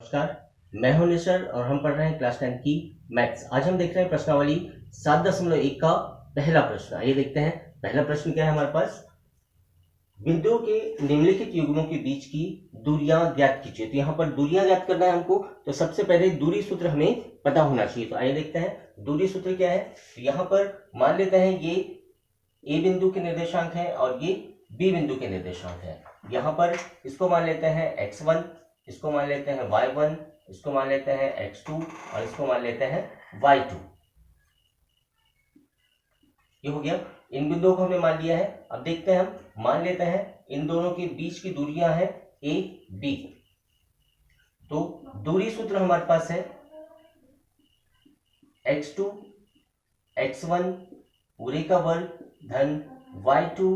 नमस्कार, मैं हूं निशर और हम पढ़ रहे हैं क्लास 10 की मैथ्स। आज हम देख रहे हैं प्रश्नावली 7.1 का पहला प्रश्न। आइए देखते हैं पहला प्रश्न क्या है हमारे पास। बिंदुओं के निम्नलिखित युग्मों के बीच की दूरियां ज्ञात कीजिए। तो यहाँ पर दूरियां ज्ञात करना है हमको, तो सबसे पहले दूरी सूत्र हमें पता होना चाहिए। तो आइए देखते हैं दूरी सूत्र क्या है। तो यहाँ पर मान लेते हैं ये ए बिंदु के निर्देशांक है और ये बी बिंदु के निर्देशांक है। यहाँ पर इसको मान लेते हैं x1, इसको मान लेते हैं y1, इसको मान लेते हैं x2 और इसको मान लेते हैं y2। ये हो गया, इन बिंदुओं को हमने मान लिया है। अब देखते हैं, हम मान लेते हैं इन दोनों के बीच की दूरियां हैं a b। तो दूरी सूत्र हमारे पास है x2 x1 पूरे का वर्ग धन y2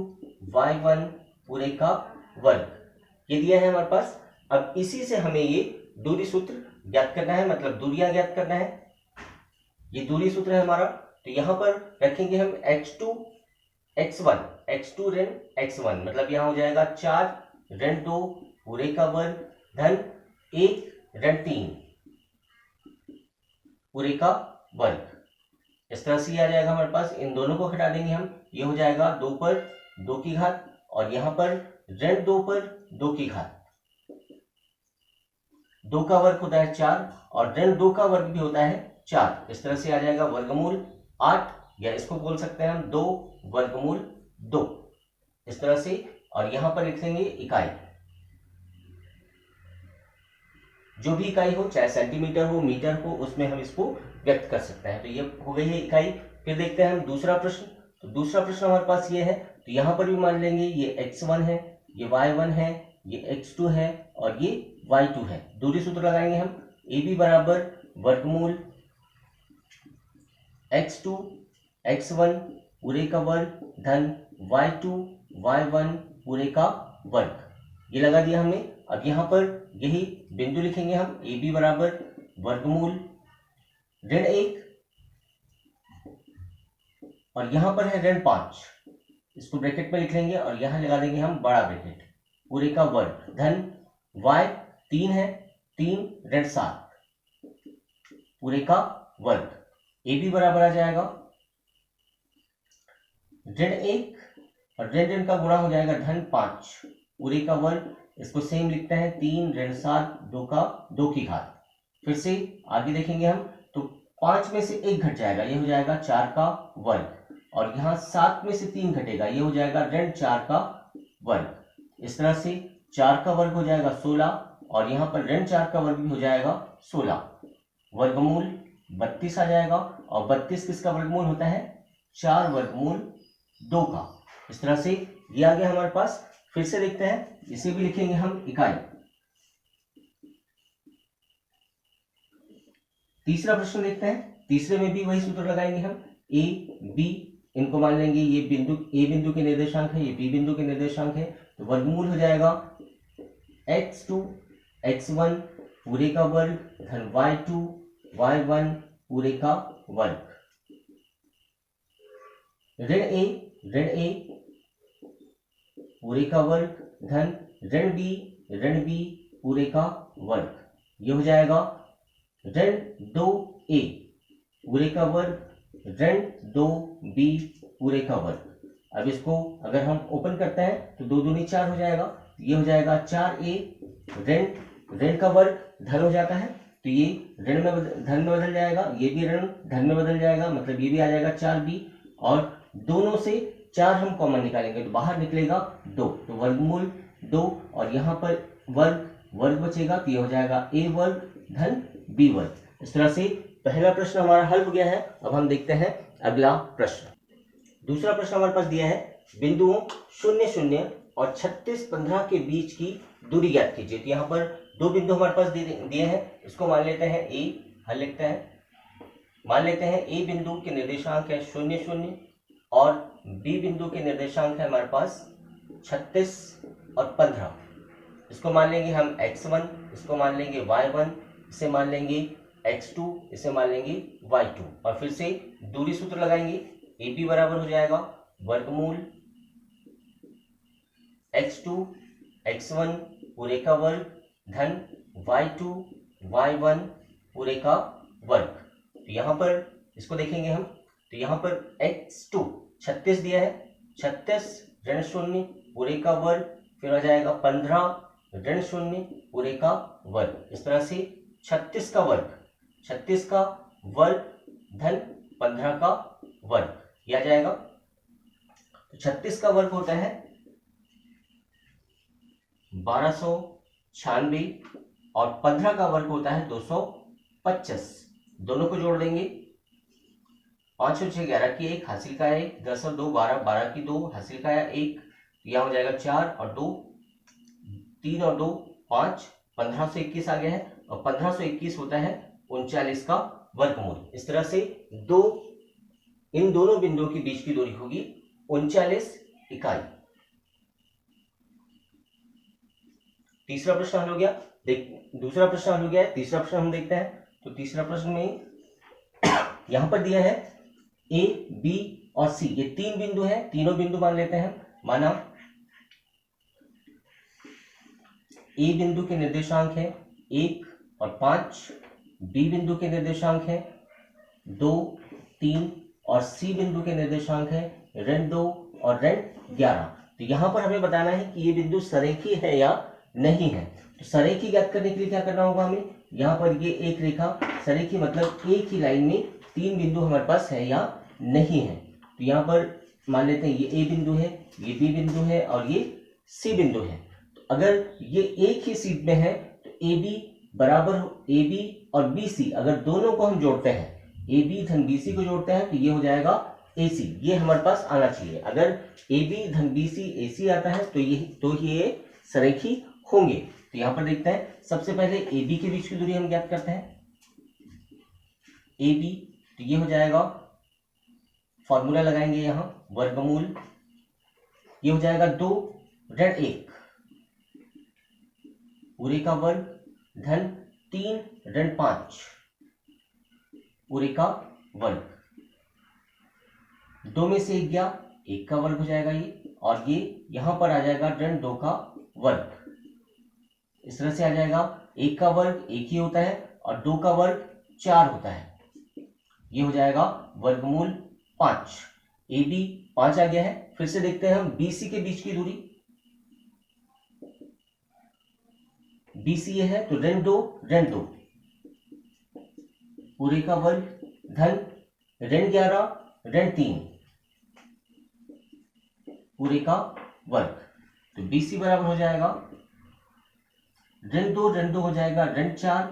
y1 पूरे का वर्ग। ये दिया है हमारे पास। अब इसी से हमें ये दूरी सूत्र ज्ञात करना है, मतलब दूरियां ज्ञात करना है। ये दूरी सूत्र है हमारा। तो यहां पर रखेंगे हम x2 x2 ऋण x1, मतलब यहां हो जाएगा 4 ऋण 2 पूरे का वर्ग धन 1 ऋण 3 पूरे का वर्ग। इस तरह से आ जाएगा हमारे पास। इन दोनों को घटा देंगे हम, ये हो जाएगा 2 पर 2 की घात और यहां पर ऋण 2 पर 2 की घात। 2 का वर्ग होता है 4 और ऋण 2 का वर्ग भी होता है 4। इस तरह से आ जाएगा वर्गमूल 8, या इसको बोल सकते हैं हम 2 वर्गमूल 2, इस तरह से। और यहां पर लिख देंगे इकाई, जो भी इकाई हो, चाहे सेंटीमीटर हो मीटर हो, उसमें हम इसको व्यक्त कर सकते हैं। तो ये हो गई है इकाई। फिर देखते हैं हम दूसरा प्रश्न। तो दूसरा प्रश्न हमारे पास ये है। तो यहां पर भी मान लेंगे ये x1 है, ये y1 है, ये x2 है और ये y2 है। दूरी सूत्र लगाएंगे हम, AB बराबर वर्गमूल x2 x1 पूरे का वर्ग धन y2 y1 पूरे का वर्ग। ये लगा दिया हमने। अब यहाँ पर यही बिंदु लिखेंगे हम, AB बराबर वर्गमूल ऋण 1 और यहां पर है ऋण 5, इसको ब्रैकेट में लिख लेंगे और यहां लगा देंगे हम बड़ा ब्रैकेट पूरे का वर्ग धन y 3 है, 3 ऋण 7 पूरे का वर्ग। AB बराबर आ जाएगा ऋण 1 और ऋण ऋण का गुणा हो जाएगा धन 5 पूरे का वर्ग। इसको सेम लिखते हैं 3 ऋण 7 2 का 2 की घात। फिर से आगे देखेंगे हम, तो 5 में से 1 घट जाएगा, ये हो जाएगा 4 का वर्ग और यहाँ 7 में से 3 घटेगा, ये हो जाएगा ऋण 4 का वर्ग। इस तरह से 4 का वर्ग हो जाएगा 16 और यहाँ पर ऋण 4 का वर्ग भी हो जाएगा 16। वर्गमूल 32 आ जाएगा और 32 किसका वर्गमूल होता है? 4 वर्गमूल 2 का। इस तरह से ये आ गया हमारे पास। फिर से देखते हैं, इसे भी लिखेंगे हम इकाई। तीसरा प्रश्न देखते हैं। तीसरे में भी वही सूत्र लगाएंगे हम, ए बी, इनको मान लेंगे ये बिंदु ए बिंदु के निर्देशांक है, ये बी बिंदु के निर्देशांक है। तो वर्गमूल हो जाएगा x2 x1 पूरे का वर्ग धन y2 y1 पूरे का वर्ग। ऋण a पूरे का वर्ग धन ऋण b पूरे का वर्ग। ये हो जाएगा ऋण 2a पूरे का वर्ग ऋण 2b पूरे का वर्ग। अब इसको अगर हम ओपन करते हैं तो 2 दूनी 4 हो जाएगा। ये हो जाएगा 4a ऋण का वर्ग धन हो जाता है, तो ये ऋण में धन में बदल जाएगा, ये भी ऋण धन में बदल जाएगा, मतलब ये भी आ जाएगा 4b और दोनों से 4 हम कॉमन निकालेंगे तो बाहर निकलेगा 2, तो वर्गमूल 2 और यहाँ पर वर्ग बचेगा, तो ये हो जाएगा a वर्ग धन b वर्ग। इस तरह से पहला प्रश्न हमारा हल हो गया है। अब हम देखते हैं अगला प्रश्न। दूसरा प्रश्न हमारे पास दिया है, बिंदुओं 0 0 और 36 15 के बीच की दूरी ज्ञात कीजिए। तो यहाँ पर 2 बिंदु हमारे पास दिए हैं, इसको मान लेते हैं a, हल लिखते हैं। मान लेते हैं a बिंदु के निर्देशांक है 0 0 और b बिंदु के निर्देशांक है हमारे पास 36 और 15। इसको मान लेंगे हम x1, इसको मान लेंगे y1, इसे मान लेंगे x2, इसे मान लेंगे y2 और फिर से दूरी सूत्र लगाएंगे। AB बराबर हो जाएगा वर्गमूल x2 x1 पूरे का वर्ग धन y2 y1 पूरे का वर्ग। तो यहाँ पर इसको देखेंगे हम, तो यहाँ पर x2 36 दिया है, 36 ऋण 0 पूरे का वर्ग, फिर आ जाएगा 15 ऋण 0 पूरे का वर्ग। इस तरह से 36 का वर्ग, 36 का वर्ग धन 15 का वर्ग, यह आ जाएगा। तो 36 का वर्ग होता है 1296 और 15 का वर्ग होता है 225। दोनों को जोड़ देंगे, 5 और 6 11 की 1 हासिल का 1, 10 और 2 12, 12 की 2 हासिल का 1, यह हो जाएगा 4 और 2 3 और 2 5, 1521 आ गया है। और 1521 होता है 39 का वर्गमूल। इस तरह से इन दोनों बिंदुओं के बीच की दूरी होगी 39 इकाई। तीसरा प्रश्न हल हो गया। दूसरा प्रश्न हल हो गया है, तीसरा प्रश्न हम देखते हैं। तो तीसरा प्रश्न में यहां पर दिया है ए, बी और सी, ये 3 बिंदु है, तीनों बिंदु मान लेते हैं। माना ए बिंदु के निर्देशांक है 1 और 5, बी बिंदु के निर्देशांक है 2, 3 और सी बिंदु के निर्देशांक है ऋण 2 और ऋण 11। तो यहां पर हमें बताना है कि ये बिंदु सरेखी है या नहीं है। तो सरेखी ज्ञात करने के लिए क्या करना होगा हमें, यहाँ पर ये एक रेखा सरेखी मतलब एक ही लाइन में 3 बिंदु हमारे पास है या नहीं है। तो यहाँ पर मान लेते हैं ये ए बिंदु है, ये बी बिंदु है और ये सी बिंदु है। तो अगर ये एक ही सीट में है तो ए बी बराबर ए बी और बी सी, अगर दोनों को हम जोड़ते हैं, ए बी धन बी सी को जोड़ते हैं तो ये हो जाएगा ए सी। ये हमारे पास आना चाहिए। अगर ए बी धन बी सी ए सी आता है तो ये सरेखी होंगे। तो यहां पर देखते हैं, सबसे पहले ए बी के बीच की दूरी हम ज्ञात करते हैं। ए बी, तो ये हो जाएगा, फॉर्मूला लगाएंगे यहां, वर्गमूल, ये हो जाएगा 2 ऋण 1 पूरे का वर्ग धन 3 ऋण 5 पूरे का वर्ग। 2 में से 1 गया, 1 का वर्ग हो जाएगा ये, और ये यहां पर आ जाएगा ऋण 2 का वर्ग। इस तरह से आ जाएगा, 1 का वर्ग 1 ही होता है और 2 का वर्ग 4 होता है। ये हो जाएगा वर्गमूल 5। ए बी 5 आ गया है। फिर से देखते हैं हम बी सी के बीच की दूरी। बी सी ये है तो ऋण 2 पूरे का वर्ग धन ऋण 11 ऋण 3 पूरे का वर्ग। तो बी सी बराबर हो जाएगा ऋण 2 हो जाएगा ऋण 4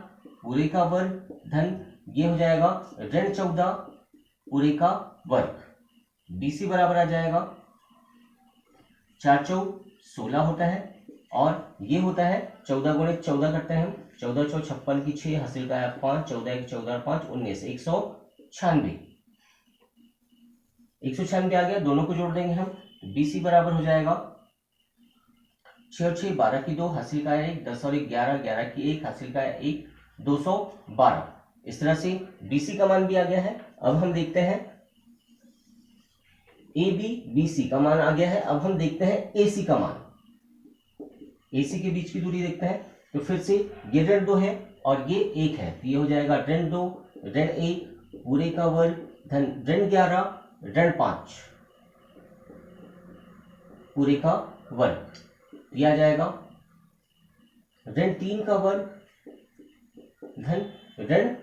पूरे का वर्ग धन ये हो जाएगा ऋण 14 पूरे का वर्ग। बीसी बराबर आ जाएगा 4 चौक 16 होता है और ये होता है 14 गुणित 14 करते हैं हम, 14 चौक 56 की 6 हासिल का 5, 14 1 14 5 19, 196 आ गया। दोनों को जोड़ देंगे हम, बीसी बराबर हो जाएगा 6 और 6 12 की 2 हासिल का 1, 10 और 1 11, 11 की 1 हासिल का 1, 212। इस तरह से बीसी का मान भी आ गया है। अब हम देखते हैं ए बी बी सी का मान आ गया है। अब हम देखते हैं ए सी का मान। ए सी के बीच की दूरी देखते हैं। तो फिर से ये ऋण 2 है और ये 1 है, तो ये हो जाएगा ऋण 2 ऋण 1 पूरे का वर्ग धन ऋण 11 ऋण 5 पूरे का वर्ग। यह आ जाएगा ऋण 3 का वर्ग धन ऋण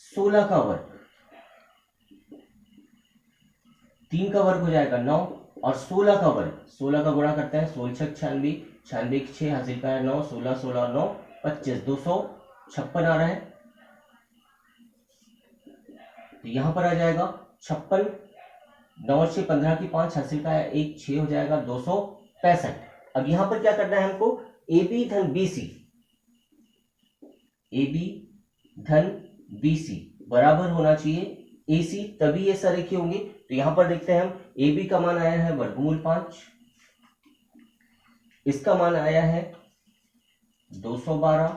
16 का वर्ग। 3 का वर्ग हो जाएगा 9 और 16 का वर्ग, 16 का गुणा करते हैं, 16 6 96, 96 की 6 हासिल का है 9, 16 16 9 25, 256 आ रहा है। तो यहां पर आ जाएगा 56, 9 से 15 की 5 हासिल का है 1, 6 हो जाएगा 265। अब यहां पर क्या करना है हमको, ए बी धन बी सी, ए बी धन बी सी बराबर होना चाहिए ए सी, तभी ये सरेखी होंगे। तो यहां पर देखते हैं हम, ए बी का मान आया है वर्गमूल 5, इसका मान आया है 212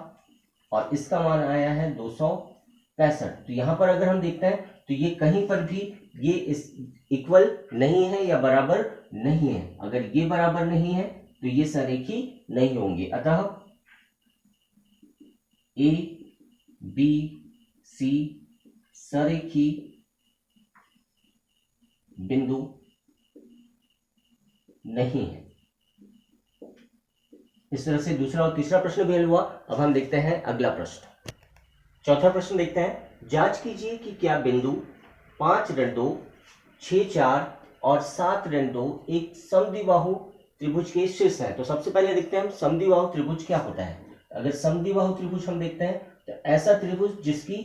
और इसका मान आया है 265। तो यहां पर अगर हम देखते हैं तो ये कहीं पर भी ये इस इक्वल नहीं है या बराबर नहीं है। अगर ये बराबर नहीं है तो ये सरेखी नहीं होंगे। अतः ए बी सी सरेखी बिंदु नहीं है। इस तरह से दूसरा और तीसरा प्रश्न भी हल हुआ। अब हम देखते हैं अगला प्रश्न। चौथा प्रश्न देखते हैं। जांच कीजिए कि क्या बिंदु 5 ऋण 2 6 4 और 7 ऋण 2 एक समद्विबाहु त्रिभुज के शीर्ष है। तो सबसे पहले देखते हैं हम समद्विबाहु त्रिभुज क्या होता है। अगर समद्विबाहु त्रिभुज हम देखते हैं तो ऐसा त्रिभुज जिसकी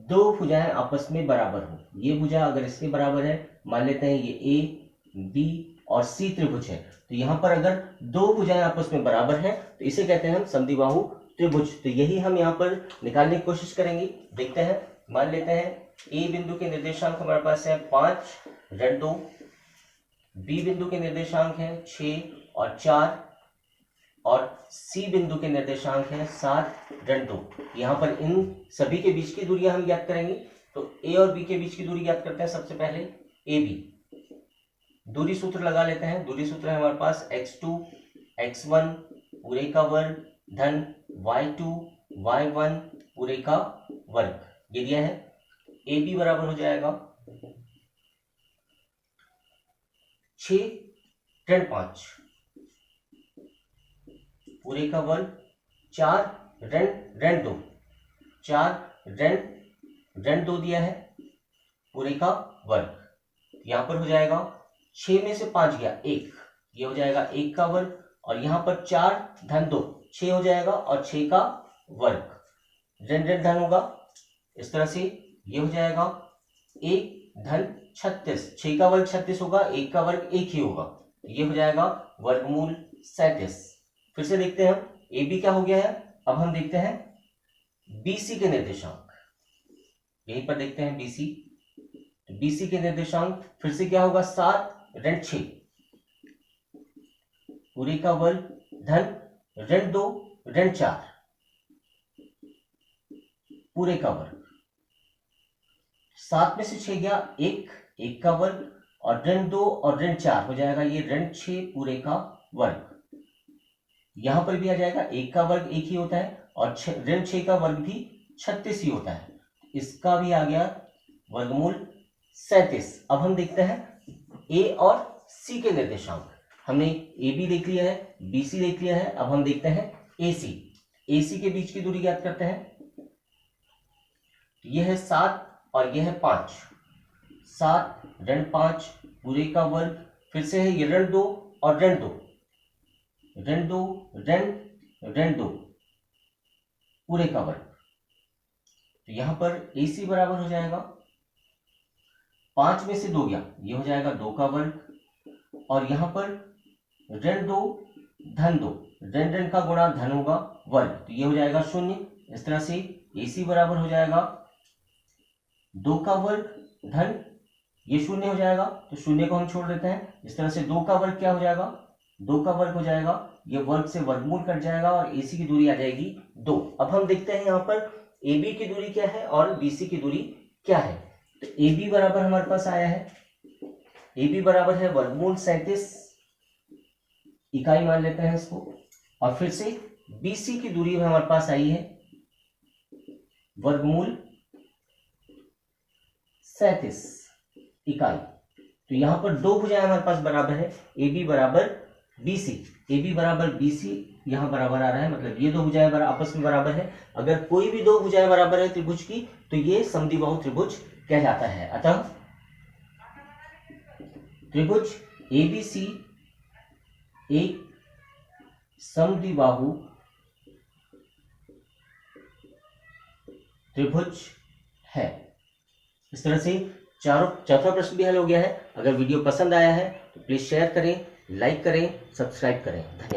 दो भुजाएं आपस में बराबर हो। ये भुजा अगर इसके बराबर है, मान लेते हैं ये ए बी और सी त्रिभुज है, तो यहाँ पर अगर दो भुजाएं आपस में बराबर हैं तो इसे कहते हैं हम समद्विबाहु त्रिभुज। तो यही हम यहाँ पर निकालने की कोशिश करेंगे। देखते हैं, मान लेते हैं ए बिंदु के निर्देशांक हमारे पास है 5 ऋण 2, बी बिंदु के निर्देशांक है 6 और 4 और सी बिंदु के निर्देशांक है 7 ऋण 2। यहाँ पर इन सभी के बीच की दूरियां हम ज्ञात करेंगे। तो ए और बी के बीच की दूरी ज्ञात करते हैं। सबसे पहले ए बी, दूरी सूत्र लगा लेते हैं। दूरी सूत्र है हमारे पास x2 x1 पूरे का वर्ग धन y2 y1 पूरे का वर्ग, ये दिया है। ए बी बराबर हो जाएगा 6 ऋण 5 पूरे का वर्ग 4 ऋण 2, 4 ऋण 2 दिया है पूरे का वर्ग। यहां पर हो जाएगा 6 में से 5 गया 1, ये हो जाएगा 1 का वर्ग और यहाँ पर 4 धन 2 6 हो जाएगा और 6 का वर्ग, ऋण धन होगा। इस तरह से ये हो जाएगा 1 धन 36, 6 का वर्ग 36 होगा, 1 का वर्ग 1 ही होगा, ये हो जाएगा वर्गमूल 37। फिर से देखते हैं हम ए बी क्या हो गया है। अब हम देखते हैं बी सी के निर्देशांक, यहीं पर देखते हैं बी सी। बी सी के निर्देशांक फिर से क्या होगा 7 ऋण 6 पूरे का वर्ग धन ऋण 2 ऋण 4 पूरे का वर्ग। 7 में से 6 गया 1 का वर्ग और ऋण 2 और ऋण 4 हो जाएगा ये ऋण 6 पूरे का वर्ग। यहां पर भी आ जाएगा 1 का वर्ग 1 ही होता है और ऋण 6 का वर्ग भी 36 ही होता है। इसका भी आ गया वर्गमूल 37। अब हम देखते हैं ए और सी के निर्देशांक। हमने ए बी देख लिया है, बी सी देख लिया है। अब हम देखते हैं ए सी। ए सी के बीच की दूरी ज्ञात करते हैं। यह है 7 और यह है 5, 7 ऋण 5 पूरे का वर्ग। फिर से है ये ऋण 2 और ऋण 2, ऋण 2 ऋण 2 पूरे का वर्ग। तो यहां पर ए सी बराबर हो जाएगा 5 में से 2 गया, ये हो जाएगा 2 का वर्ग और यहां पर ऋण 2 धन 2, ऋण का गुणा धन होगा वर्ग, तो ये हो जाएगा 0। इस तरह से ए सी बराबर हो जाएगा 2 का वर्ग धन ये 0 हो जाएगा, तो 0 को हम छोड़ देते हैं। इस तरह से 2 का वर्ग क्या हो जाएगा 2 का वर्ग हो जाएगा, ये वर्ग से वर्गमूल कट जाएगा और ए सी की दूरी आ जाएगी 2। अब हम देखते हैं यहाँ पर ए बी की दूरी क्या है और बी सी की दूरी क्या है। तो ए बी बराबर हमारे पास आया है, ए बी बराबर है वर्गमूल 37 इकाई मान लेते हैं इसको। और फिर से बी सी की दूरी हमारे पास आई है वर्गमूल 37 इकाई। तो यहां पर दो भुजाएं हमारे पास बराबर है, ए बी बराबर बी सी, ए बी बराबर बी सी यहां बराबर आ रहा है, मतलब ये दो भुजाएं आपस में बराबर है। अगर कोई भी दो भुजाएं बराबर है त्रिभुज की तो ये समद्विबाहु त्रिभुज कहलाता है। अतः त्रिभुज एबीसी एक समद्विबाहु त्रिभुज है। इस तरह से चौथा प्रश्न भी हल हो गया है। अगर वीडियो पसंद आया है तो प्लीज शेयर करें, लाइक करें, सब्सक्राइब करें। धन्यवाद।